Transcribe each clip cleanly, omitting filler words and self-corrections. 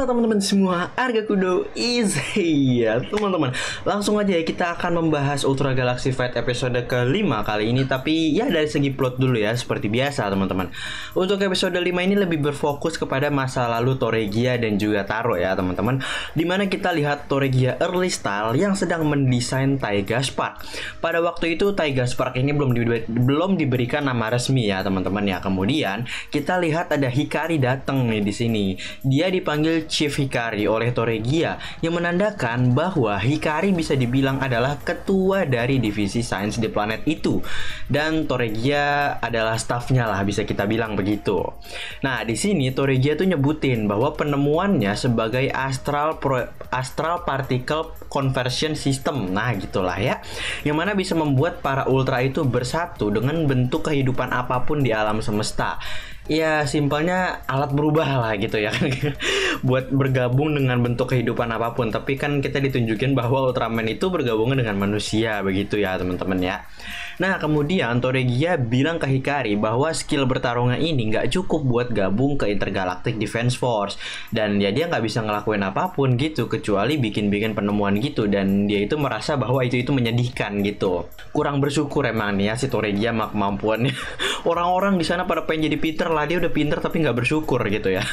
teman-teman semua, Arga Kudo is here. Teman-teman, langsung aja ya, kita akan membahas Ultra Galaxy Fight episode ke-5 kali ini. Tapi ya dari segi plot dulu ya, seperti biasa teman-teman. Untuk episode 5 ini lebih berfokus kepada masa lalu Toregia dan juga Taro ya teman-teman. Dimana kita lihat Toregia early style yang sedang mendesain Taiga Spark. Pada waktu itu Taiga Spark ini belum diberikan nama resmi ya teman-teman ya. Kemudian kita lihat ada Hikari datang nih di sini. Dia dipanggil Chief Hikari oleh Toregia yang menandakan bahwa Hikari bisa dibilang adalah ketua dari divisi sains di planet itu, dan Toregia adalah stafnya lah, bisa kita bilang begitu. Nah di sini Toregia tuh nyebutin bahwa penemuannya sebagai astral particle conversion system, nah gitulah ya, yang mana bisa membuat para ultra itu bersatu dengan bentuk kehidupan apapun di alam semesta. Ya simpelnya alat berubah lah gitu ya kan buat bergabung dengan bentuk kehidupan apapun. Tapi kan kita ditunjukin bahwa Ultraman itu bergabungan dengan manusia begitu ya teman-teman ya. Nah kemudian Toregia bilang ke Hikari bahwa skill bertarungnya ini nggak cukup buat gabung ke Intergalactic Defense Force. Dan ya dia nggak bisa ngelakuin apapun gitu kecuali bikin-bikin penemuan gitu. Dan dia itu merasa bahwa itu menyedihkan gitu. Kurang bersyukur emang nih ya si Toregia sama kemampuannya. Orang-orang di sana pada pengen jadi pinter lah, dia udah pinter tapi nggak bersyukur gitu ya.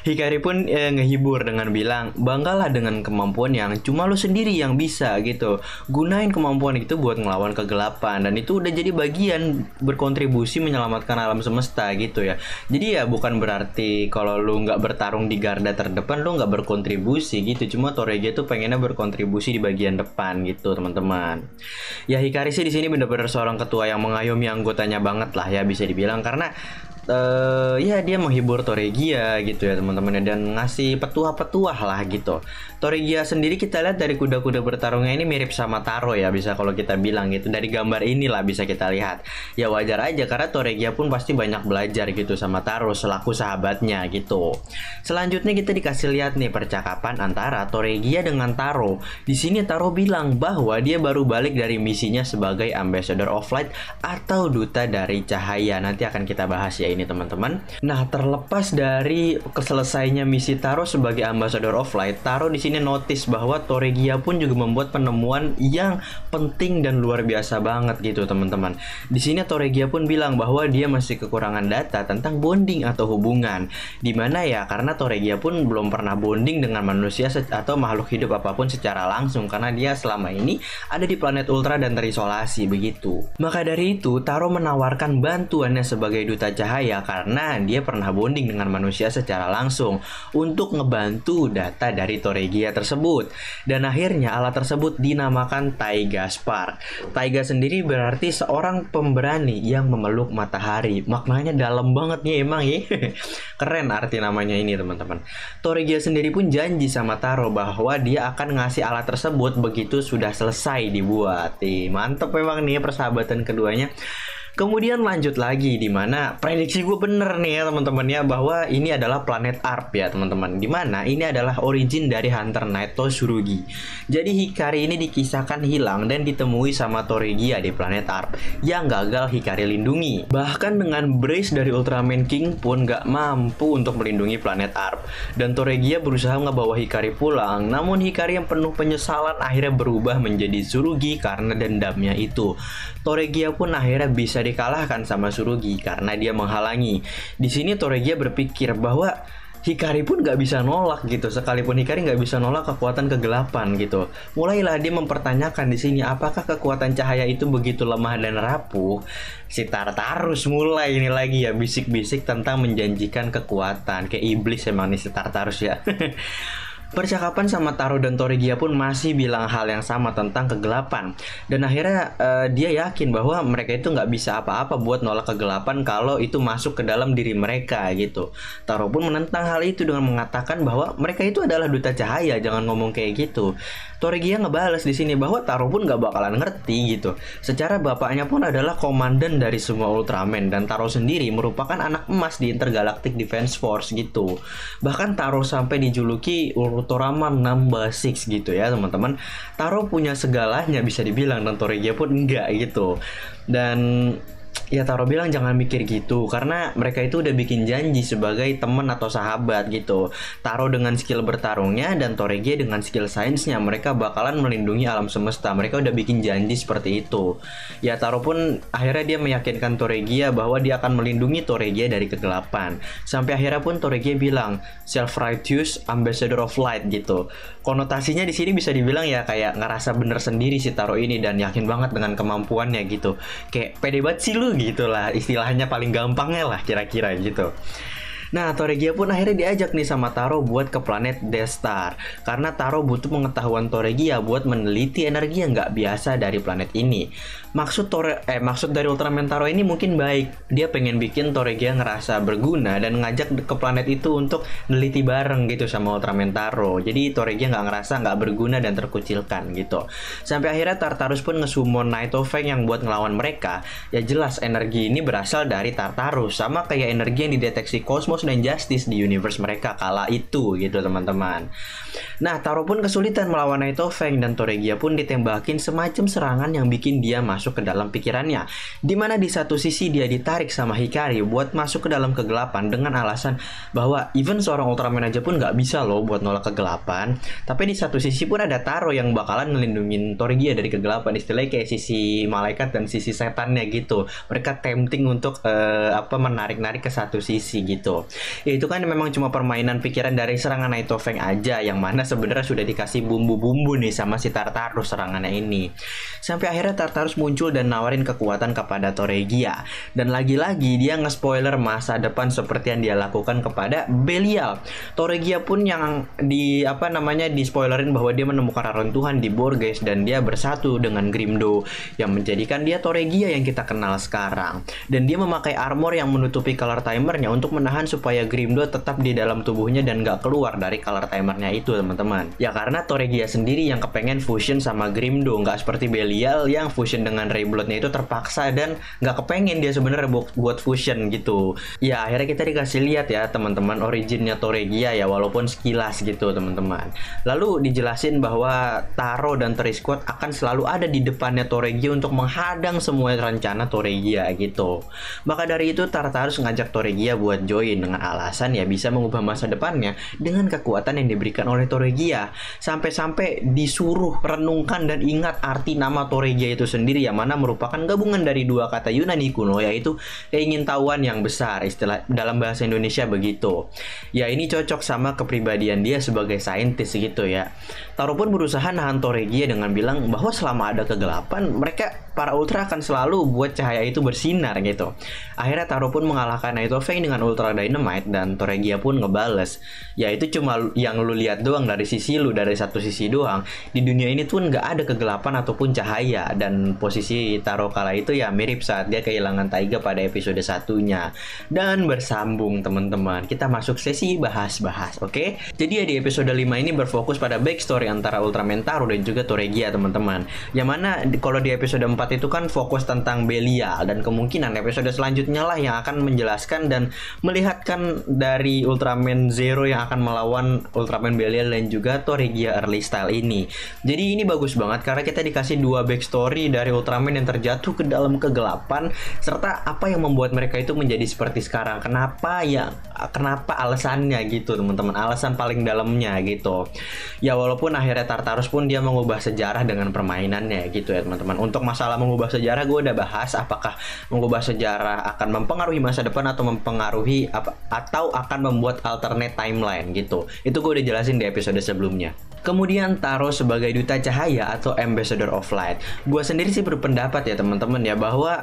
Hikari pun ngehibur dengan bilang, banggalah dengan kemampuan yang cuma lo sendiri yang bisa gitu. Gunain kemampuan itu buat ngelawan kegelapan, dan itu udah jadi bagian berkontribusi menyelamatkan alam semesta gitu ya. Jadi ya bukan berarti kalau lo nggak bertarung di garda terdepan lo nggak berkontribusi gitu. Cuma Toregia tuh pengennya berkontribusi di bagian depan gitu teman-teman. Ya Hikari sih di sini bener-bener seorang ketua yang mengayomi anggotanya banget lah ya bisa dibilang, karena ya dia menghibur Toregia gitu ya teman-teman, dan ngasih petuah-petuah lah gitu. Toregia sendiri kita lihat dari kuda-kuda bertarungnya ini mirip sama Taro ya, bisa kalau kita bilang gitu. Dari gambar inilah bisa kita lihat. Ya wajar aja karena Toregia pun pasti banyak belajar gitu sama Taro selaku sahabatnya gitu. Selanjutnya kita dikasih lihat nih percakapan antara Toregia dengan Taro. Di sini Taro bilang bahwa dia baru balik dari misinya sebagai Ambassador of Light atau duta dari cahaya. Nanti akan kita bahas ya ini teman-teman. Nah terlepas dari keselesainya misi Taro sebagai Ambassador of Light, Taro di sini notice bahwa Toregia pun juga membuat penemuan yang penting dan luar biasa banget gitu teman-teman. Di sini Toregia pun bilang bahwa dia masih kekurangan data tentang bonding atau hubungan. Dimana ya karena Toregia pun belum pernah bonding dengan manusia atau makhluk hidup apapun secara langsung, karena dia selama ini ada di planet Ultra dan terisolasi begitu. Maka dari itu Taro menawarkan bantuannya sebagai duta cahaya karena dia pernah bonding dengan manusia secara langsung untuk ngebantu data dari Toregia tersebut. Dan akhirnya alat tersebut dinamakan Taiga Spark. Taiga sendiri berarti seorang pemberani yang memeluk matahari. Maknanya dalam banget nih emang ya. Keren arti namanya ini teman-teman. Toregia sendiri pun janji sama Taro bahwa dia akan ngasih alat tersebut begitu sudah selesai dibuat. Mantep memang nih persahabatan keduanya. Kemudian lanjut lagi, dimana prediksi gue bener nih ya teman-teman ya, bahwa ini adalah planet Arp ya teman-teman, dimana ini adalah origin dari Hunter Naito Tsurugi. Jadi Hikari ini dikisahkan hilang dan ditemui sama Toregia di planet Arp yang gagal Hikari lindungi. Bahkan dengan brace dari Ultraman King pun gak mampu untuk melindungi planet Arp. Dan Toregia berusaha ngebawa Hikari pulang, namun Hikari yang penuh penyesalan akhirnya berubah menjadi Tsurugi karena dendamnya itu. Toregia pun akhirnya bisa dikalahkan sama Tsurugi karena dia menghalangi. Di sini Toregia berpikir bahwa Hikari pun nggak bisa nolak gitu, sekalipun Hikari nggak bisa nolak kekuatan kegelapan gitu. Mulailah dia mempertanyakan di sini apakah kekuatan cahaya itu begitu lemah dan rapuh. Si Tartarus mulai ini lagi ya bisik-bisik tentang menjanjikan kekuatan, kayak iblis emang nih si Tartarus ya. Percakapan sama Taro dan Toregia pun masih bilang hal yang sama tentang kegelapan. Dan akhirnya dia yakin bahwa mereka itu nggak bisa apa-apa buat nolak kegelapan kalau itu masuk ke dalam diri mereka gitu. Taro pun menentang hal itu dengan mengatakan bahwa mereka itu adalah duta cahaya, jangan ngomong kayak gitu. Toregia ngebales di sini bahwa Taro pun nggak bakalan ngerti gitu. Secara bapaknya pun adalah komandan dari semua Ultraman, dan Taro sendiri merupakan anak emas di Intergalactic Defense Force gitu. Bahkan Taro sampai dijuluki Ultraman number 6 gitu ya teman-teman. Taro punya segalanya bisa dibilang, dan Toregia pun enggak gitu. Dan Ya Taro bilang jangan mikir gitu, karena mereka itu udah bikin janji sebagai teman atau sahabat gitu. Taro dengan skill bertarungnya dan Toregia dengan skill sainsnya, mereka bakalan melindungi alam semesta. Mereka udah bikin janji seperti itu. Ya Taro pun akhirnya dia meyakinkan Toregia bahwa dia akan melindungi Toregia dari kegelapan. Sampai akhirnya pun Toregia bilang self-righteous ambassador of light gitu. Konotasinya di sini bisa dibilang ya kayak ngerasa bener sendiri si Taro ini dan yakin banget dengan kemampuannya gitu. Kayak pede banget sih lu gitu lah, istilahnya paling gampangnya lah kira-kira gitu. Nah, Toregia pun akhirnya diajak nih sama Taro buat ke planet Death Star. Karena Taro butuh pengetahuan Toregia buat meneliti energi yang nggak biasa dari planet ini. Maksud dari Ultraman Taro ini mungkin baik. Dia pengen bikin Toregia ngerasa berguna dan ngajak ke planet itu untuk neliti bareng gitu sama Ultraman Taro. Jadi Toregia nggak ngerasa nggak berguna dan terkucilkan gitu. Sampai akhirnya Tartarus pun ngesummon Night of Fang yang buat ngelawan mereka. Ya jelas energi ini berasal dari Tartarus, sama kayak energi yang dideteksi Cosmos dan Justice di universe mereka kala itu gitu teman-teman. Nah, Taro pun kesulitan melawan Night of Fang dan Toregia pun ditembakin semacam serangan yang bikin dia masuk ke dalam pikirannya. Dimana di satu sisi dia ditarik sama Hikari buat masuk ke dalam kegelapan dengan alasan bahwa even seorang Ultraman aja pun nggak bisa loh buat nolak kegelapan. Tapi di satu sisi pun ada Taro yang bakalan ngelindungin Toregia dari kegelapan, istilahnya kayak sisi malaikat dan sisi setannya gitu. Mereka tempting untuk menarik-narik ke satu sisi gitu. Ya itu kan memang cuma permainan pikiran dari serangan Night of Fang aja, yang mana sebenarnya sudah dikasih bumbu-bumbu nih sama si Tartarus serangannya ini. Sampai akhirnya Tartarus muncul dan nawarin kekuatan kepada Toregia. Dan lagi-lagi dia nge-spoiler masa depan seperti yang dia lakukan kepada Belial. Toregia pun yang di-spoilerin bahwa dia menemukan reruntuhan di Borges dan dia bersatu dengan Grimdo yang menjadikan dia Toregia yang kita kenal sekarang. Dan dia memakai armor yang menutupi color timernya untuk menahan supaya Grimdo tetap di dalam tubuhnya dan gak keluar dari color timernya itu teman-teman. Ya karena Toregia sendiri yang kepengen fusion sama Grimdo, gak seperti Belial yang fusion dengan Raybloodnya itu terpaksa dan gak kepengen dia sebenarnya buat fusion gitu. Ya akhirnya kita dikasih lihat ya teman-teman originnya Toregia ya, walaupun sekilas gitu teman-teman. Lalu dijelasin bahwa Taro dan Three Squad akan selalu ada di depannya Toregia untuk menghadang semua rencana Toregia gitu. Maka dari itu Tartarus ngajak Toregia buat join dengan alasan ya bisa mengubah masa depannya dengan kekuatan yang diberikan oleh Toregia. Sampai-sampai disuruh renungkan dan ingat arti nama Toregia itu sendiri, yang mana merupakan gabungan dari dua kata Yunani kuno, yaitu keingintahuan yang besar, istilah dalam bahasa Indonesia begitu. Ya ini cocok sama kepribadian dia sebagai saintis gitu ya. Taro pun berusaha nahan Toregia dengan bilang bahwa selama ada kegelapan, mereka para Ultra akan selalu buat cahaya itu bersinar gitu. Akhirnya Taro pun mengalahkan Night of Fang dengan Ultra Dynamite dan Toregia pun ngebales. Ya itu cuma yang lu lihat doang dari sisi lu, dari satu sisi doang. Di dunia ini tuh nggak ada kegelapan ataupun cahaya, dan posisi Taro kala itu ya mirip saat dia kehilangan Taiga pada episode satunya. Dan bersambung teman-teman, kita masuk sesi bahas-bahas, oke? Jadi ya di episode 5 ini berfokus pada backstory antara Ultraman Taro dan juga Toregia teman-teman. Yang mana kalau di episode 4 itu kan fokus tentang Belial, dan kemungkinan episode selanjutnya lah yang akan menjelaskan dan melihatkan dari Ultraman Zero yang akan melawan Ultraman Belial dan juga Toregia Early Style ini. Jadi ini bagus banget karena kita dikasih dua backstory dari Ultraman yang terjatuh ke dalam kegelapan, serta apa yang membuat mereka itu menjadi seperti sekarang. Kenapa alasannya gitu teman-teman, alasan paling dalamnya gitu. Ya walaupun akhirnya Tartarus pun dia mengubah sejarah dengan permainannya gitu ya teman-teman. Untuk masalah mengubah sejarah gue udah bahas, apakah mengubah sejarah akan mempengaruhi masa depan atau mempengaruhi atau akan membuat alternate timeline gitu. Itu gue udah jelasin di episode sebelumnya. Kemudian Taro sebagai duta cahaya atau ambassador of light. Gue sendiri sih berpendapat ya teman-teman ya bahwa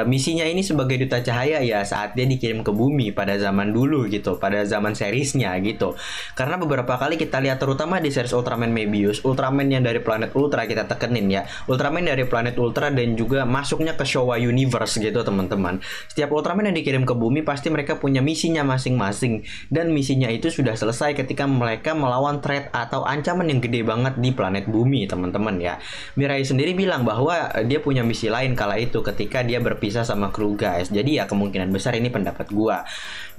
misinya ini sebagai duta cahaya ya saat dia dikirim ke bumi pada zaman dulu gitu, pada zaman seriesnya gitu. Karena beberapa kali kita lihat terutama di series Ultraman Mebius, Ultraman yang dari planet Ultra kita tekenin ya, Ultraman dari planet Ultra dan juga masuknya ke Showa Universe gitu teman-teman. Setiap Ultraman yang dikirim ke bumi pasti mereka punya misinya masing-masing, dan misinya itu sudah selesai ketika mereka melawan threat atau ancaman ancaman yang gede banget di planet bumi, teman-teman ya. Mirai sendiri bilang bahwa dia punya misi lain kala itu ketika dia berpisah sama kru guys. Jadi ya kemungkinan besar ini pendapat gua.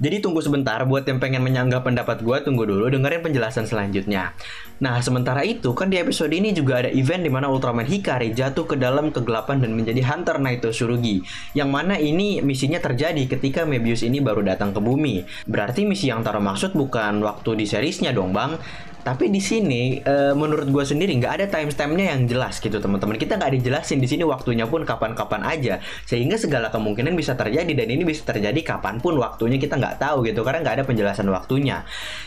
Jadi tunggu sebentar, buat yang pengen menyanggah pendapat gua, tunggu dulu, dengerin penjelasan selanjutnya. Nah, sementara itu kan di episode ini juga ada event di mana Ultraman Hikari jatuh ke dalam kegelapan dan menjadi Hunter Naito Tsurugi. Yang mana ini misinya terjadi ketika Mebius ini baru datang ke bumi. Berarti misi yang Taro maksud bukan waktu di seriesnya dong, Bang. Tapi di sini menurut gue sendiri nggak ada timestampnya yang jelas gitu, teman-teman. Kita nggak dijelasin di sini waktunya pun kapan-kapan aja, sehingga segala kemungkinan bisa terjadi, dan ini bisa terjadi kapanpun waktunya kita nggak tahu gitu, karena nggak ada penjelasan waktunya.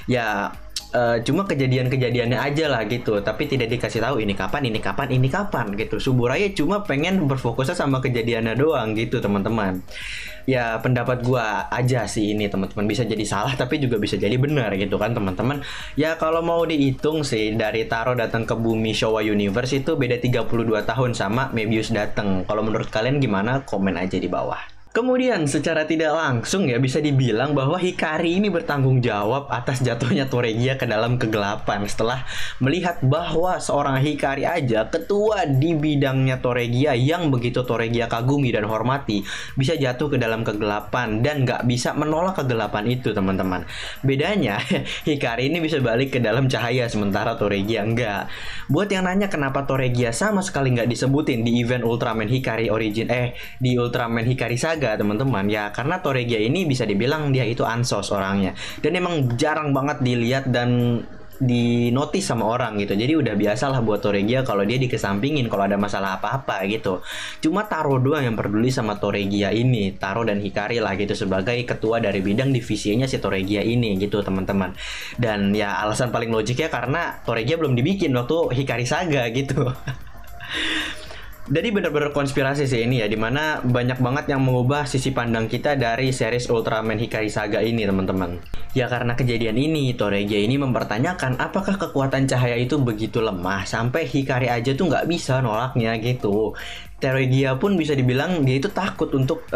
Ya cuma kejadian-kejadiannya aja lah gitu, tapi tidak dikasih tahu ini kapan, ini kapan, ini kapan gitu. Suburaya cuma pengen berfokusnya sama kejadiannya doang gitu, teman-teman. Ya pendapat gua aja sih ini, teman-teman, bisa jadi salah tapi juga bisa jadi benar gitu kan, teman-teman. Ya kalau mau dihitung sih, dari Taro datang ke bumi Showa Universe itu beda 32 tahun sama Mebius datang. Kalau menurut kalian gimana? Komen aja di bawah. Kemudian secara tidak langsung ya bisa dibilang bahwa Hikari ini bertanggung jawab atas jatuhnya Toregia ke dalam kegelapan setelah melihat bahwa seorang Hikari aja, ketua di bidangnya Toregia yang begitu Toregia kagumi dan hormati, bisa jatuh ke dalam kegelapan dan nggak bisa menolak kegelapan itu, teman-teman. Bedanya Hikari ini bisa balik ke dalam cahaya sementara Toregia enggak. Buat yang nanya kenapa Toregia sama sekali nggak disebutin di event Ultraman Hikari Origin di Ultraman Hikari Saga, teman-teman, ya karena Toregia ini bisa dibilang dia itu ansos orangnya, dan emang jarang banget dilihat dan di notice sama orang gitu. Jadi udah biasa lah buat Toregia kalau dia dikesampingin kalau ada masalah apa-apa gitu. Cuma Taro doang yang peduli sama Toregia ini, Taro dan Hikari lah gitu, sebagai ketua dari bidang divisinya si Toregia ini gitu, teman-teman. Dan ya alasan paling logiknya karena Toregia belum dibikin waktu Hikari Saga gitu. Jadi bener-bener konspirasi sih ini ya, dimana banyak banget yang mengubah sisi pandang kita dari series Ultraman Hikari Saga ini, teman-teman. Ya karena kejadian ini, Toregia ini mempertanyakan apakah kekuatan cahaya itu begitu lemah sampai Hikari aja tuh nggak bisa nolaknya gitu. Toregia pun bisa dibilang dia itu takut untuk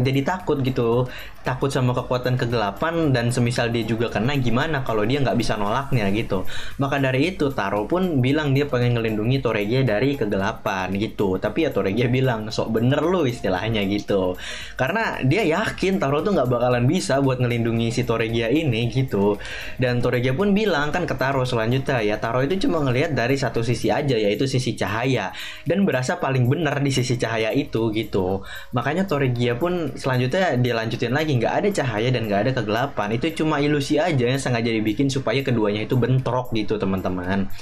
jadi takut gitu, takut sama kekuatan kegelapan, dan semisal dia juga kena gimana kalau dia nggak bisa nolaknya gitu. Maka dari itu Taro pun bilang dia pengen ngelindungi Toregia dari kegelapan gitu. Tapi ya Toregia bilang sok bener lu istilahnya gitu, karena dia yakin Taro tuh nggak bakalan bisa buat ngelindungi si Toregia ini gitu. Dan Toregia pun bilang kan ke Taro selanjutnya ya, Taro itu cuma ngelihat dari satu sisi aja, yaitu sisi cahaya, dan berasa paling bener di sisi cahaya itu gitu. Makanya Toregia pun selanjutnya dia lanjutin lagi, nggak ada cahaya dan nggak ada kegelapan, itu cuma ilusi aja yang sengaja dibikin supaya keduanya itu bentrok gitu, teman-teman.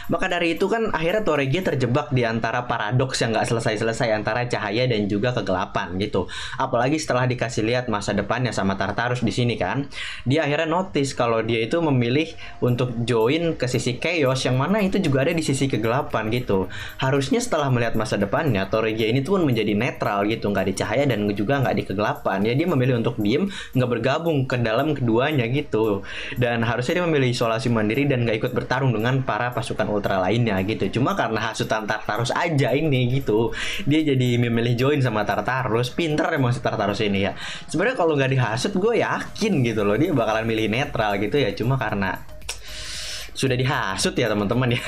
Maka dari itu kan akhirnya Toregia terjebak di antara paradoks yang nggak selesai-selesai antara cahaya dan juga kegelapan gitu. Apalagi setelah dikasih lihat masa depannya sama Tartarus di sini kan, dia akhirnya notice kalau dia itu memilih untuk join ke sisi chaos, yang mana itu juga ada di sisi kegelapan gitu. Harusnya setelah melihat masa depannya, Toregia ini tuh menjadi netral gitu, nggak di cahaya dan juga nggak di kegelapan. Ya dia memilih untuk diem, nggak bergabung ke dalam keduanya gitu. Dan harusnya dia memilih isolasi mandiri dan nggak ikut bertarung dengan para pasukan ultra lainnya gitu. Cuma karena hasutan Tartarus aja ini gitu, dia jadi memilih join sama Tartarus. Pinter emang si Tartarus ini ya. Sebenarnya kalau nggak dihasut, gue yakin gitu loh dia bakalan milih netral gitu ya. Cuma karena sudah dihasut ya, teman-teman ya.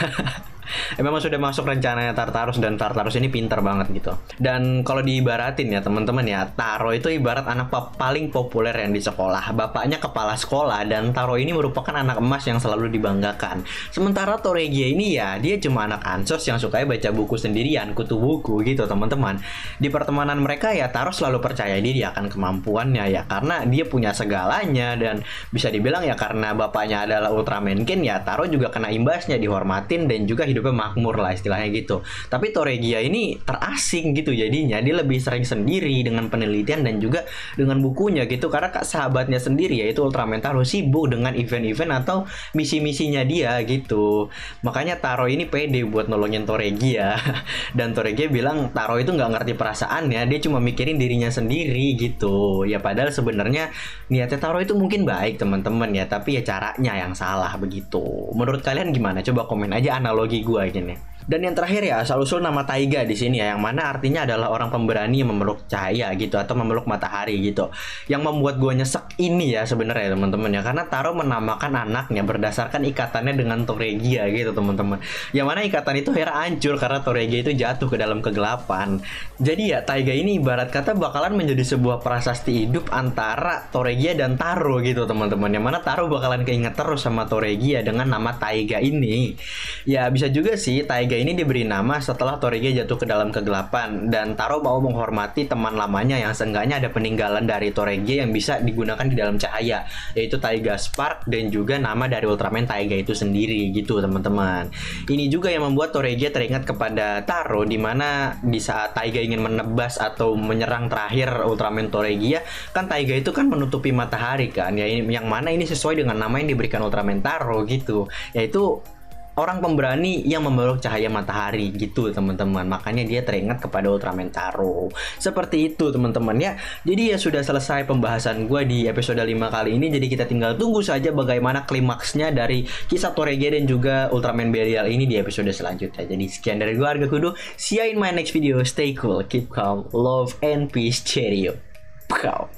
Memang sudah masuk rencananya Tartarus, dan Tartarus ini pinter banget gitu. Dan kalau diibaratin ya teman-teman ya, Taro itu ibarat anak paling populer yang di sekolah. Bapaknya kepala sekolah, dan Taro ini merupakan anak emas yang selalu dibanggakan. Sementara Toregia ini ya, dia cuma anak ansos yang suka baca buku sendirian, kutu buku gitu, teman-teman. Di pertemanan mereka ya, Taro selalu percaya diri akan kemampuannya ya, karena dia punya segalanya. Dan bisa dibilang ya karena bapaknya adalah Ultraman King ya, Taro juga kena imbasnya, dihormatin dan juga hidupnya makmur lah istilahnya gitu. Tapi Toregia ini terasing gitu, jadinya dia lebih sering sendiri dengan penelitian dan juga dengan bukunya gitu, karena kak sahabatnya sendiri yaitu Ultraman Taro sibuk dengan event-event atau misi-misinya dia gitu. Makanya Taro ini pede buat nolongin Toregia. Dan Toregia bilang Taro itu nggak ngerti perasaannya, dia cuma mikirin dirinya sendiri gitu. Ya padahal sebenarnya niatnya Taro itu mungkin baik, teman-teman ya, tapi ya caranya yang salah begitu. Menurut kalian gimana? Coba komen aja analogi gue gini. Dan yang terakhir ya, asal-usul nama Taiga di sini ya, yang mana artinya adalah orang pemberani yang memeluk cahaya gitu atau memeluk matahari gitu. Yang membuat gue nyesek ini ya sebenarnya teman-teman ya, karena Taro menamakan anaknya berdasarkan ikatannya dengan Toregia gitu teman-teman. Yang mana ikatan itu akhirnya hancur karena Toregia itu jatuh ke dalam kegelapan. Jadi ya Taiga ini ibarat kata bakalan menjadi sebuah prasasti hidup antara Toregia dan Taro gitu teman-teman. Yang mana Taro bakalan keinget terus sama Toregia dengan nama Taiga ini. Ya bisa juga sih Taiga ini diberi nama setelah Toregia jatuh ke dalam kegelapan, dan Taro mau menghormati teman lamanya yang seenggaknya ada peninggalan dari Toregia yang bisa digunakan di dalam cahaya, yaitu Taiga Spark dan juga nama dari Ultraman Taiga itu sendiri gitu teman-teman. Ini juga yang membuat Toregia teringat kepada Taro, dimana di saat Taiga ingin menebas atau menyerang terakhir Ultraman Toregia, kan Taiga itu kan menutupi matahari kan ya, yang mana ini sesuai dengan nama yang diberikan Ultraman Taro gitu, yaitu orang pemberani yang memeluk cahaya matahari gitu teman-teman. Makanya dia teringat kepada Ultraman Taro. Seperti itu teman-teman ya. Jadi ya sudah selesai pembahasan gue di episode 5 kali ini. Jadi kita tinggal tunggu saja bagaimana klimaksnya dari kisah Toregia dan juga Ultraman Belial ini di episode selanjutnya. Jadi sekian dari gue Arga Kudu. See you in my next video. Stay cool, keep calm, love and peace. Cheerio. Pow.